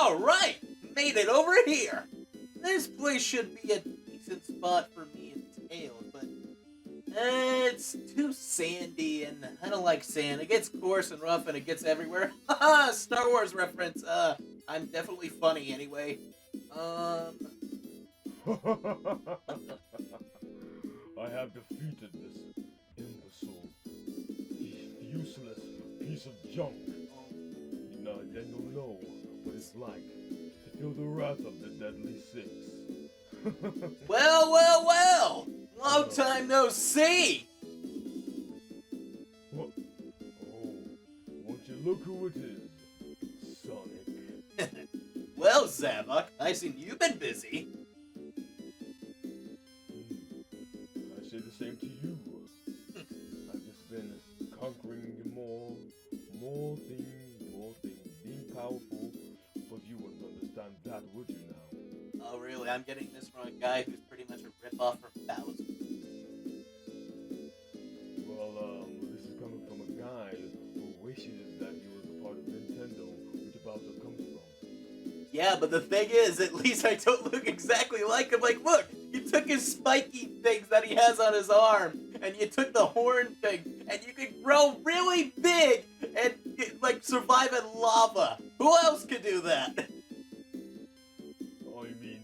Alright, made it over here. This place should be a decent spot for me and Tails, but it's too sandy and I don't like sand. It gets coarse and rough and it gets everywhere. Haha, Star Wars reference. I'm definitely funny anyway. I have defeated this imbecile, useless piece of junk. Now then you'll know what it's like to feel the wrath of the Deadly Six. Well! Long time no see! What? Oh, won't you look who it is, Sonic? Well, Zavok, I seen you've been busy. I say the same to you. I've just been conquering more things, being powerful, but you wouldn't understand that, would you now? Oh, really? I'm getting this from a guy who's pretty much a ripoff from Bowser. Well, this is coming from a guy who wishes that he was a part of Nintendo, which Bowser comes from. Yeah, but the thing is, at least I don't look exactly like him. Like, look, you took his spiky things that he has on his arm, and you took the horn thing, and you could grow really big and, like, survive in lava. Who else could do that? I mean,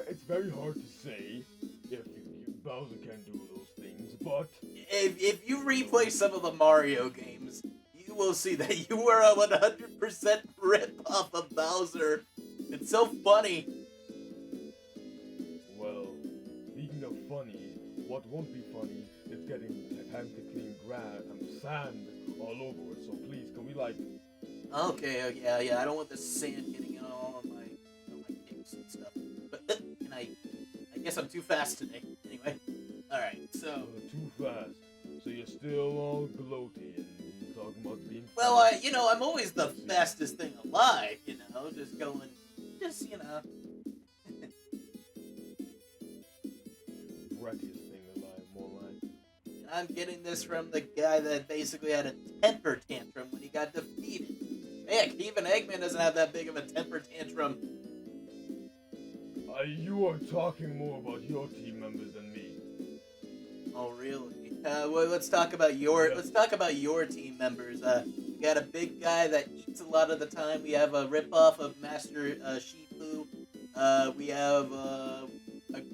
it's very hard to say if Bowser can do those things, but If you replay some of the Mario games, you will see that you were a 100% rip-off of Bowser. It's so funny. well, speaking of funny, what won't be funny is getting time to clean grass and sand all over it. So please, can we like? Okay, yeah, I don't want the sand getting all on my kicks and stuff. But can I guess I'm too fast today. Anyway, all right. So Too fast. So you're still all gloaty and talking about being. well, fast. I'm always the fastest thing alive. Just Brattiest thing alive, more like. I'm getting this from the guy that basically had a temper tantrum when he got defeated. Heck, even Eggman doesn't have that big of a temper tantrum. You are talking more about your team members than me. Oh, really? Well, let's talk about your team members. We got a big guy that eats a lot of the time. We have a ripoff of Master Shifu. We have a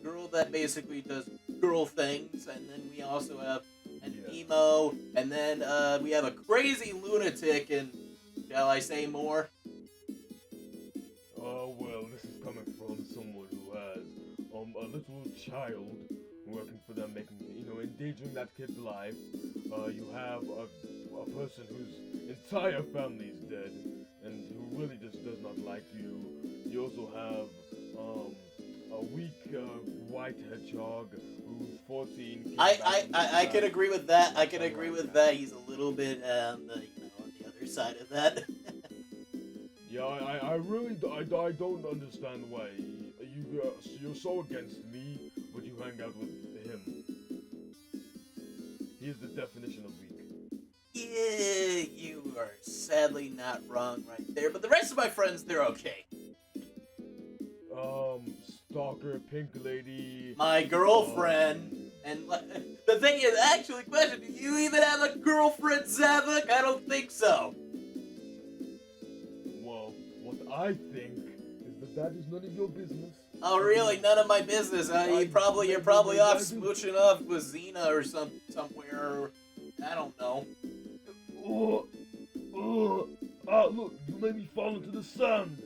girl that basically does girl things, and then we also have an emo, and then we have a crazy lunatic, and shall I say more? Well, this is coming from someone who has a little child working for them, endangering that kid's life. You have a person whose entire family is dead, and who really just does not like you. You also have a weak white hedgehog who's 14. I could agree with that. I could agree with that. He's a little bit on the other side of that. Yeah, I really don't understand why you're so against me, but you hang out with him. He is the definition of weak. Yeah, you are sadly not wrong right there. But the rest of my friends, they're okay. Stalker, Pink Lady. My girlfriend. And the thing is, actually, question: do you even have a girlfriend, Zavok? I don't think so. Well, what I think is that is none of your business. Oh, really? None of my business. You're probably off smooching off with Xena or somewhere. Or, I don't know. Look, you made me fall into the sand.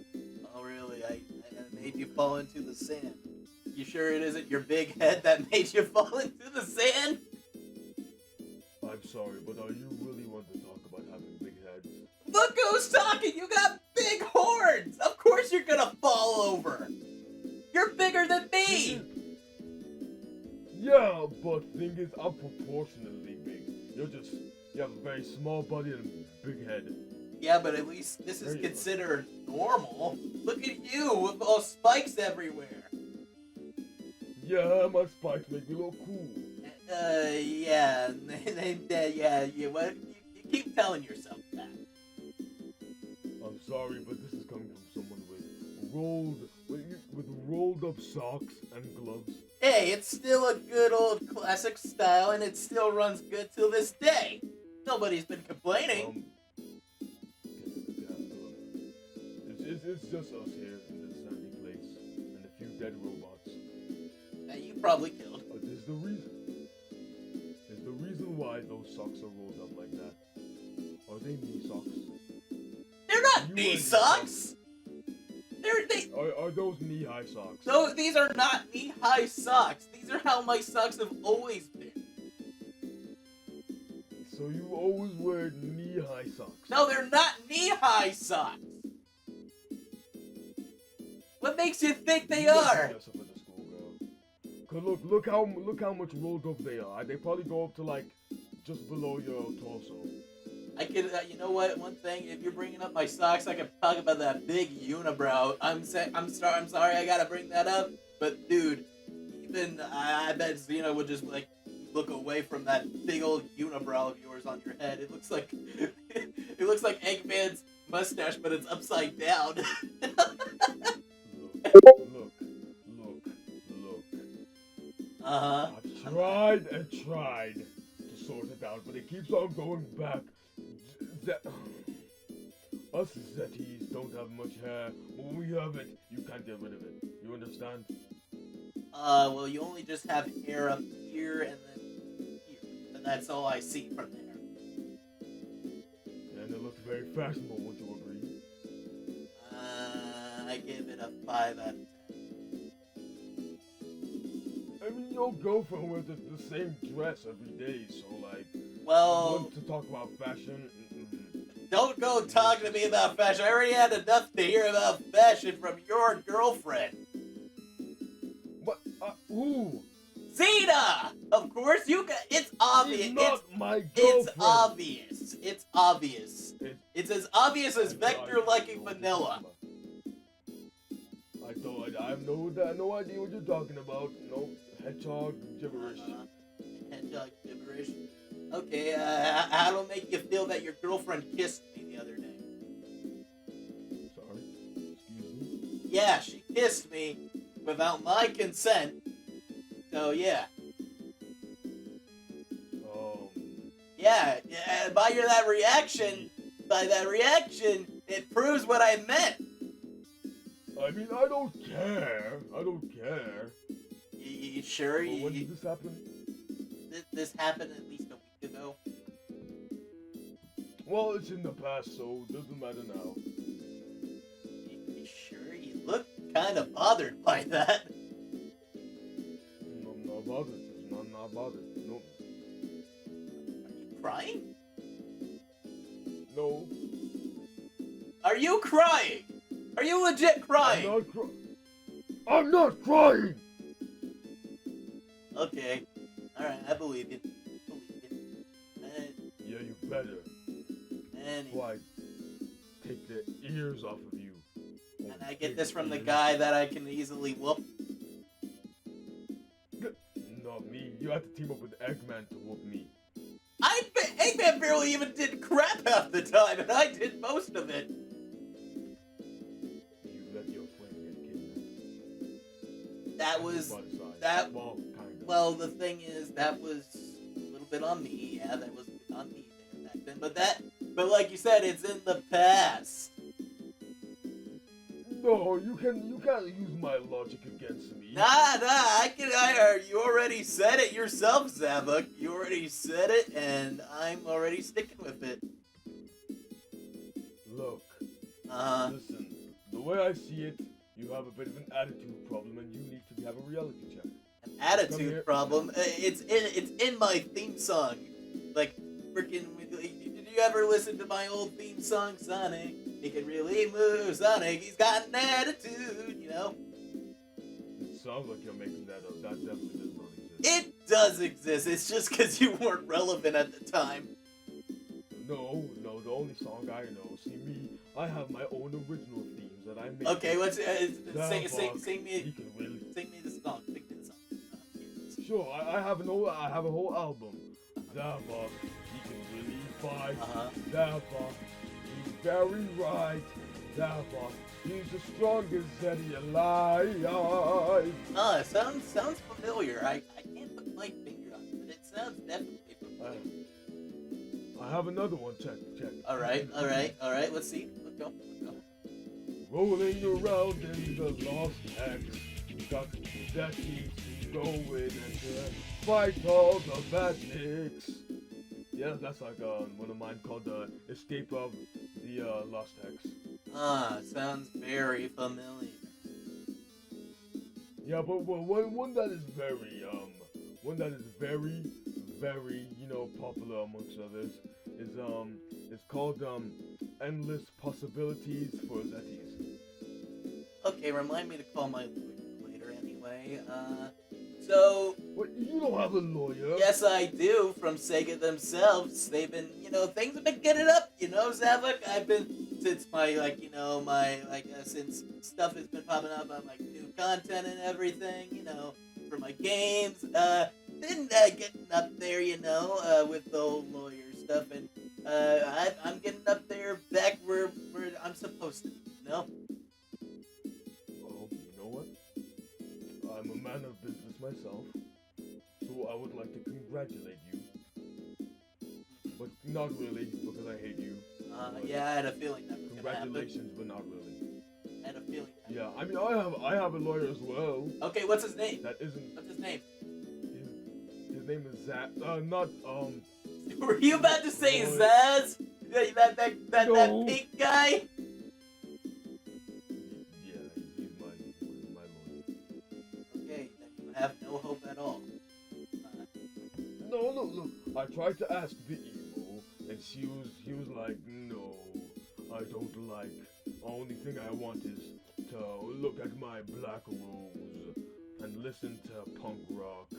Oh, really? I made you fall into the sand. You sure it isn't your big head that made you fall into the sand? I'm sorry, but you really want to talk about having big heads? Look who's talking! You got big horns! Of course you're gonna fall over! You're bigger than me! Yeah, but thing is, I'm proportionally big. You have a very small body and a big head. Yeah, but at least this is considered normal. Look at you with all spikes everywhere. Yeah, my spikes make me look cool. Yeah, you keep telling yourself that. I'm sorry, but this is coming from someone with rolled up socks and gloves. Hey, it's still a good old classic style, and it still runs good till this day. Nobody's been complaining. It's just us here in this empty place and a few dead robots. That you probably killed. There's the reason. There's the reason why those socks are rolled up like that. Are they knee socks? They're not knee socks. Are those knee-high socks? No, these are not knee-high socks. These are how my socks have always been. So you always wear knee-high socks? No, they're not knee-high socks. What makes you think they are? Cause look how much rolled up they are. They probably go up to like just below your torso. I could, you know what? One thing, if you're bringing up my socks, I could talk about that big unibrow. I'm sorry, I gotta bring that up. But dude, even I bet Xena would just like look away from that big old unibrow of yours on your head. It looks like Eggman's mustache, but it's upside down. Look. Uh-huh. I've tried and tried to sort it out, but it keeps on going back. Us Zetis don't have much hair, but when we have it, you can't get rid of it. You understand? Well, you only just have hair up here and then here, and that's all I see from there. And it looks very fashionable, would you agree? I give it a 5 out of 10. I mean, your girlfriend wears the same dress every day, so like... Well... Want to talk about fashion? Don't go talking to me about fashion. I already had enough to hear about fashion from your girlfriend. What? Who? Xena! Of course, you got... It's obvious. She's not my girlfriend. It's obvious. It's obvious. It's as obvious as Vector liking vanilla. I have no idea what you're talking about. No, hedgehog gibberish. Hedgehog gibberish. Okay, how do it make you feel that your girlfriend kissed me the other day? Sorry? Excuse me? Yeah, she kissed me without my consent. So, yeah. Yeah, by that reaction, it proves what I meant. I mean, I don't care. You sure? Well, when did this happen? This happened at least a week ago. Well, it's in the past, so it doesn't matter now. You sure? You look kind of bothered by that. No, I'm not bothered. I'm not bothered. No. Are you crying? No. Are you crying? Are you legit crying? I'm not crying! Okay. Alright, I believe you. Yeah, you better. Why? Take the ears off of you. And I get this from the guy that I can easily whoop. Not me. You have to team up with Eggman to whoop me. Eggman barely even did crap half the time, and I did most of it. You let your friend get kidnapped. That was... That... Well, the thing is, that was a little bit on me. Yeah, that was on me there back then. But like you said, it's in the past. No, you can't use my logic against me. Nah, you already said it yourself, Zavok. You already said it, and I'm already sticking with it. Look. Listen, the way I see it, you have a bit of an attitude problem, and you need to have a reality check. An attitude problem? It's in my theme song. Like, freaking... Did you ever listen to my old theme song, Sonic? He can really move, Sonic. He's got an attitude, you know? It sounds like you're making that up. That definitely does not exist. It does exist. It's just because you weren't relevant at the time. No, the only song I know. See me, I have my own original themes that I make. Okay, let's sing me the song. Sing me the song. Sure, I have a whole album. Zavok, he can really fight. Zavok, he's very right. Zavok. He's the strongest Zeti alive. Sounds familiar. I can't put my finger on it, but it sounds definitely familiar. I have another one. Check. All right. Let's see. Let's go. Rolling around in the Lost Hex, got Zeti going and fight all the badniks. Yeah, that's like one of mine called the Escape of the Lost Hex. Sounds very familiar. Yeah, but one that is very popular amongst others is called Endless Possibilities for Zetis. Okay, remind me to call my lawyer later anyway. So... What, you don't have a lawyer? Yes, I do, from Sega themselves. They've been, things have been getting up, Zavok. I've been, since since stuff has been popping up on, new content and everything, for my games, been getting up there, with the whole lawyer stuff, and, I'm getting up there back where I'm supposed to be, Well, you know what? I'm a man of business myself, so I would like to congratulate you. But not really, because I hate you. Yeah, I had a feeling that was gonna happen. Congratulations, but not really. I had a feeling. Yeah, I mean, I have a lawyer as well. Okay, what's his name? That isn't. What's his name? His name is not. Were you about to say Zaz? That No. pink guy? Yeah, he's my lawyer. Okay, then you have no hope at all. No. I tried to ask the evil, and he was like, no, I don't like. Only thing I want is to look at my black rose and listen to punk rock.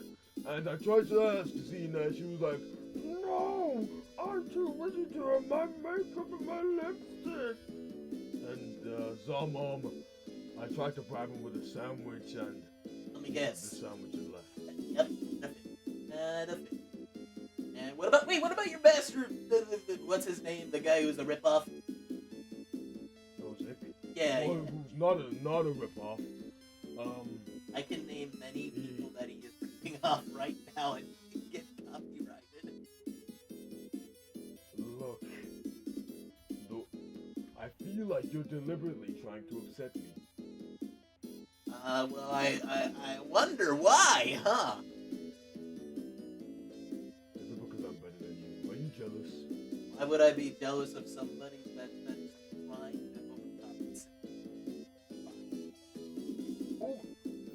And I tried to ask Xena, she was like, no, I'm too busy doing my makeup and my lipstick. And Zamom, I tried to bribe him with a sandwich, and Let me guess. the sandwich is left. Yep, nothing. And what about your master? What's his name? The guy who's a ripoff? Nozick? Yeah. Who's not a ripoff. I can name many people that he is ripping off right now and get copyrighted. Look, I feel like you're deliberately trying to upset me. Well, I wonder why, huh? Is it because I'm better than you? Are you jealous? Why would I be jealous of somebody that's trying to overcompensate? Oh,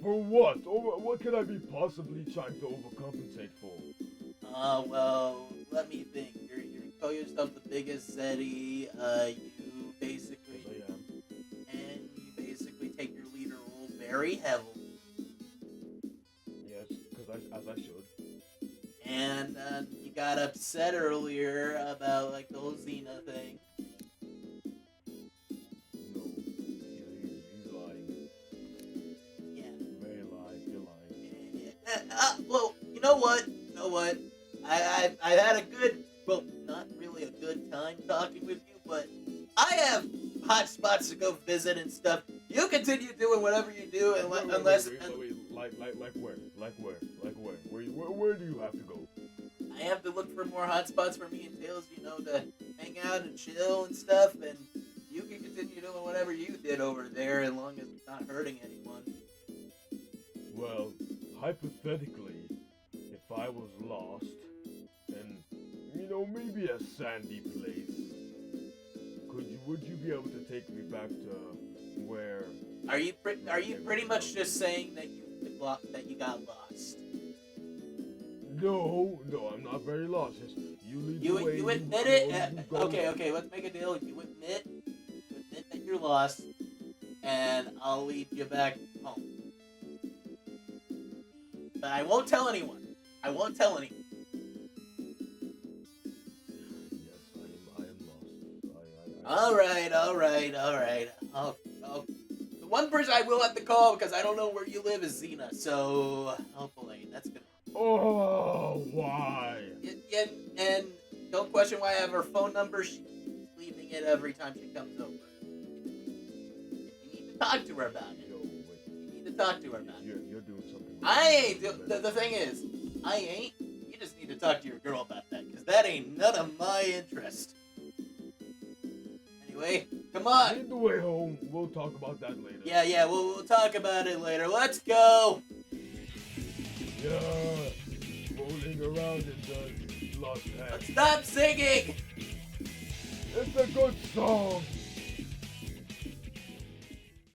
for what? What could I be possibly trying to overcompensate for? Well, let me think. You call yourself the biggest Zeti, you basically... Yes, I am. And you basically take your leader role very heavily. Yes, as I should. And you got upset earlier about the whole Xena thing. No, he's lying. Yeah. Very lying. You're lying. Well, you know what? I had a good, well, not really a good time talking with you, but I have hot spots to go visit and stuff. You continue doing whatever you do, and Wait, unless like where? Where do you have to go? I have to look for more hot spots for me and Tails, to hang out and chill and stuff, and you can continue doing whatever you did over there, as long as it's not hurting anyone. Well, hypothetically, if I was lost, and maybe a sandy place, would you be able to take me back to where? Are you pretty much just saying that you got lost? No, I'm not very lost. Just you lead the way. You admit it. Okay. Let's make a deal. You admit that you're lost, and I'll lead you back home. But I won't tell anyone. Yes, I am lost. All right. The one person I will have to call because I don't know where you live is Xena. So hopefully that's good. Oh, why? And don't question why I have her phone number. She's leaving it every time she comes over. talk to her about it. Yo, wait. You need to talk to her about it. You're doing something. I ain't. The thing is, I ain't. You just need to talk to your girl about that, because that ain't none of my interest. Anyway, come on. Lead the way home. We'll talk about that later. Yeah, we'll talk about it later. Let's go. Yeah. Rolling around in the Lost Hex. Stop singing. It's a good song.